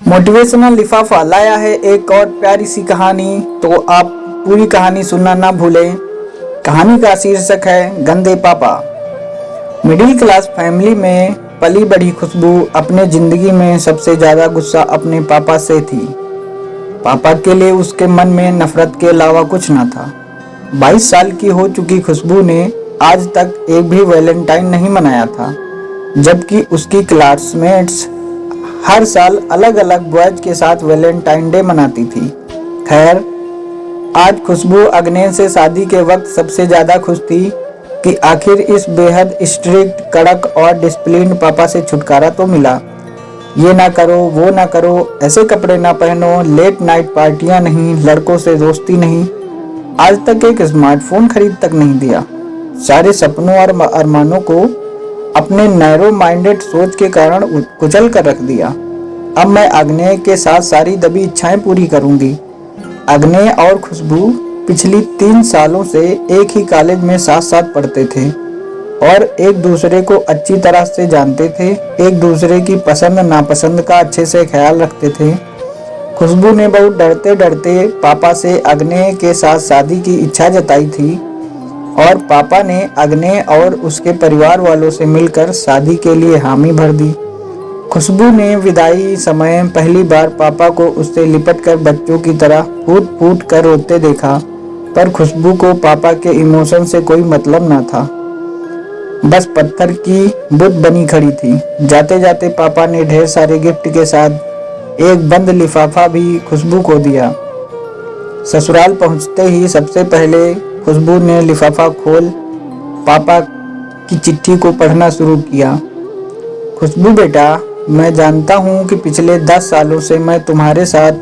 Motivational लिफाफा लाया है एक और प्यारी सी कहानी। तो आप पूरी कहानी सुनना ना भूलें। कहानी का शीर्षक है गंदे पापा। मिडिल क्लास फैमिली में पली बड़ी खुशबू अपने जिंदगी में सबसे ज्यादा गुस्सा अपने पापा से थी। पापा के लिए उसके मन में नफरत के अलावा कुछ न था। 22 साल की हो चुकी खुशबू ने आज तक एक भी वैलेंटाइन नहीं मनाया था, जबकि उसकी क्लासमेट्स हर साल अलग अलग बॉयज के साथ वैलेंटाइन डे मनाती थी। खैर, आज खुशबू अग्नेय से शादी के वक्त सबसे ज्यादा खुश थी कि आखिर इस बेहद स्ट्रिक्ट, कड़क और डिसिप्लिन पापा से छुटकारा तो मिला। ये ना करो, वो ना करो, ऐसे कपड़े ना पहनो, लेट नाइट पार्टियां नहीं, लड़कों से दोस्ती नहीं, आज तक एक स्मार्टफोन खरीद तक नहीं दिया। सारे सपनों और अरमानों को अपने नैरो माइंडेड सोच के कारण कुचल कर रख दिया। अब मैं अग्नेय के साथ सारी दबी इच्छाएं पूरी करूंगी। अग्नेय और खुशबू पिछली 3 सालों से एक ही कॉलेज में साथ साथ पढ़ते थे और एक दूसरे को अच्छी तरह से जानते थे। एक दूसरे की पसंद नापसंद का अच्छे से ख्याल रखते थे। खुशबू ने बहुत डरते डरते पापा से अग्नेय के साथ शादी की इच्छा जताई थी और पापा ने अग्नेय और उसके परिवार वालों से मिलकर शादी के लिए हामी भर दी। खुशबू ने विदाई समय पहली बार पापा को उससे लिपट कर बच्चों की तरह फूट फूट कर रोते देखा, पर खुशबू को पापा के इमोशन से कोई मतलब न था। बस पत्थर की बुत बनी खड़ी थी। जाते जाते पापा ने ढेर सारे गिफ्ट के साथ एक बंद लिफाफा भी खुशबू को दिया। ससुराल पहुंचते ही सबसे पहले खुशबू ने लिफाफा खोल पापा की चिट्ठी को पढ़ना शुरू किया। खुशबू बेटा, मैं जानता हूँ कि पिछले 10 सालों से मैं तुम्हारे साथ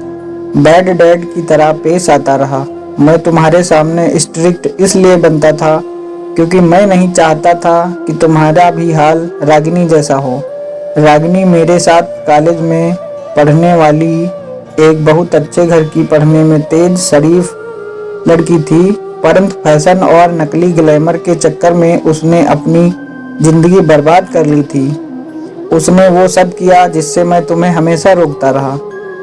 बैड डैड की तरह पेश आता रहा। मैं तुम्हारे सामने स्ट्रिक्ट इसलिए बनता था क्योंकि मैं नहीं चाहता था कि तुम्हारा भी हाल रागिनी जैसा हो। रागिनी मेरे साथ कॉलेज में पढ़ने वाली एक बहुत अच्छे घर की, पढ़ने में तेज शरीफ लड़की थी, परंतु फैशन और नकली ग्लैमर के चक्कर में उसने अपनी जिंदगी बर्बाद कर ली थी। उसने वो सब किया जिससे मैं तुम्हें हमेशा रोकता रहा।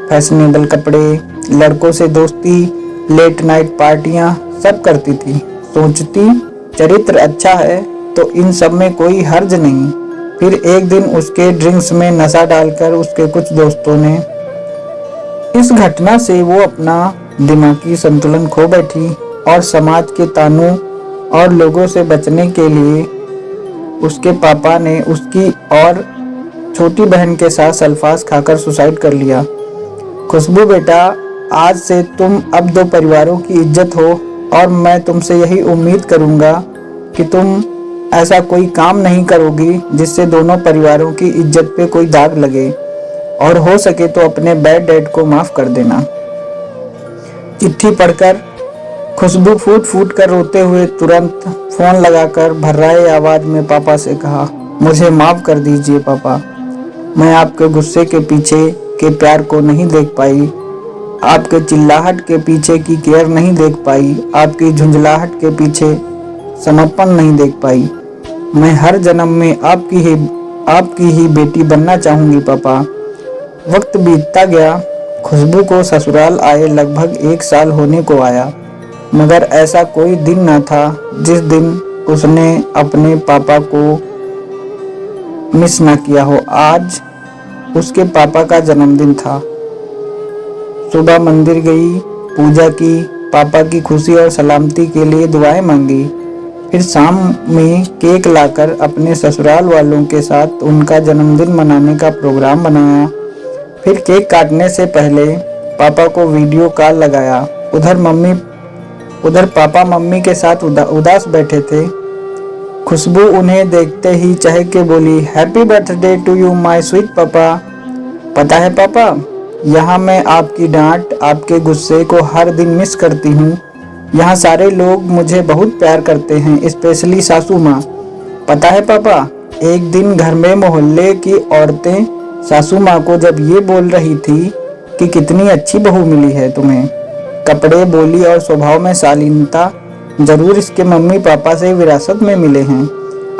फैशनेबल कपड़े, लड़कों से दोस्ती, लेट नाइट पार्टियां सब करती थी। सोचती चरित्र अच्छा है तो इन सब में कोई हर्ज नहीं। फिर एक दिन उसके ड्रिंक्स में नशा डालकर उसके कुछ दोस्तों ने, इस घटना से वो अपना दिमागी संतुलन खो बैठी और समाज के तानों और लोगों से बचने के लिए उसके पापा ने उसकी और छोटी बहन के साथ सल्फास खाकर सुसाइड कर लिया। खुशबू बेटा, आज से तुम अब 2 परिवारों की इज्जत हो और मैं तुमसे यही उम्मीद करूंगा कि तुम ऐसा कोई काम नहीं करोगी जिससे दोनों परिवारों की इज्जत पे कोई दाग लगे, और हो सके तो अपने बैड डैड को माफ कर देना। चिट्ठी पढ़कर खुशबू फूट फूट कर रोते हुए तुरंत फोन लगाकर भर्राए आवाज में पापा से कहा, मुझे माफ कर दीजिए पापा। मैं आपके गुस्से के पीछे के प्यार को नहीं देख पाई, आपके चिल्लाहट के पीछे की केयर नहीं देख पाई, आपकी झुंझलाहट के पीछे समर्पण नहीं देख पाई। मैं हर जन्म में आपकी ही बेटी बनना चाहूंगी पापा। वक्त बीतता गया। खुशबू को ससुराल आए लगभग 1 साल होने को आया, मगर ऐसा कोई दिन न था जिस दिन उसने अपने पापा को मिस ना किया हो। आज उसके पापा का जन्मदिन था। सुबह मंदिर गई, पूजा की, पापा की खुशी और सलामती के लिए दुआएं मांगी। फिर शाम में केक लाकर अपने ससुराल वालों के साथ उनका जन्मदिन मनाने का प्रोग्राम बनाया। फिर केक काटने से पहले पापा को वीडियो कॉल लगाया। उधर पापा मम्मी के साथ उदास बैठे थे। खुशबू उन्हें देखते ही चहक के बोली, happy birthday to you my sweet papa. पता है पापा, यहाँ मैं आपकी डांट, आपके गुस्से को हर दिन मिस करती हूँ। यहाँ सारे लोग मुझे बहुत प्यार करते हैं, स्पेशली सासू माँ। पता है पापा, एक दिन घर में मोहल्ले की औरतें सासू माँ को जब ये बोल रही थी कि कितनी अच्छी बहू मिली है तुम्हें, कपड़े, बोली और स्वभाव में शालीनता जरूर इसके मम्मी पापा से विरासत में मिले हैं।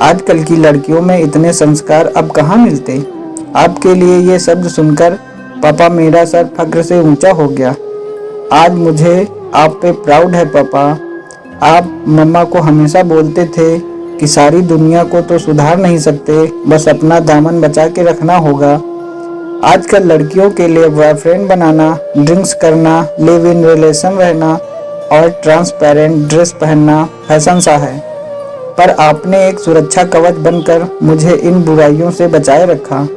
आजकल की लड़कियों में इतने संस्कार अब कहाँ मिलते। आपके लिए ये शब्द सुनकर पापा, मेरा सर फक्र से ऊंचा हो गया। आज मुझे आप पे प्राउड है पापा। आप मम्मा को हमेशा बोलते थे कि सारी दुनिया को तो सुधार नहीं सकते, बस अपना दामन बचा के रखना होगा। आजकल लड़कियों के लिए बॉयफ्रेंड बनाना, ड्रिंक्स करना, लिव इन रिलेशन रहना और ट्रांसपेरेंट ड्रेस पहनना फैशन सा है, पर आपने एक सुरक्षा कवच बनकर मुझे इन बुराइयों से बचाए रखा।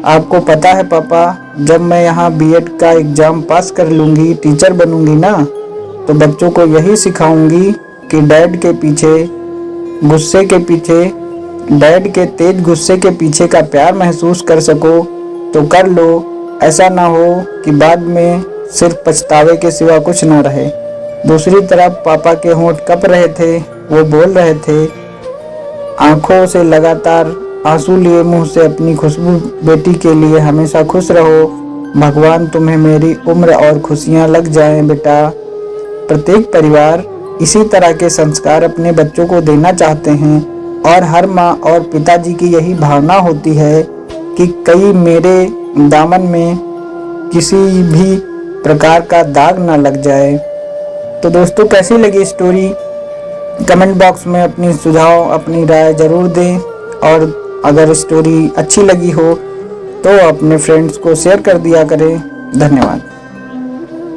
आपको पता है पापा, जब मैं यहाँ बीएड का एग्ज़ाम पास कर लूँगी, टीचर बनूँगी ना, तो बच्चों को यही सिखाऊंगी कि डैड के तेज गुस्से के पीछे का प्यार महसूस कर सको तो कर लो। ऐसा ना हो कि बाद में सिर्फ पछतावे के सिवा कुछ ना रहे। दूसरी तरफ पापा के होंठ कँप रहे थे। वो बोल रहे थे, आंखों से लगातार आंसू लिए मुंह से, अपनी खुशबू बेटी के लिए हमेशा खुश रहो। भगवान तुम्हें मेरी उम्र और खुशियां लग जाएं बेटा। प्रत्येक परिवार इसी तरह के संस्कार अपने बच्चों को देना चाहते हैं और हर माँ और पिताजी की यही भावना होती है कि कहीं मेरे दामन में किसी भी प्रकार का दाग ना लग जाए। तो दोस्तों, कैसी लगी स्टोरी? कमेंट बॉक्स में अपनी सुझाव, अपनी राय ज़रूर दें और अगर स्टोरी अच्छी लगी हो तो अपने फ्रेंड्स को शेयर कर दिया करें। धन्यवाद।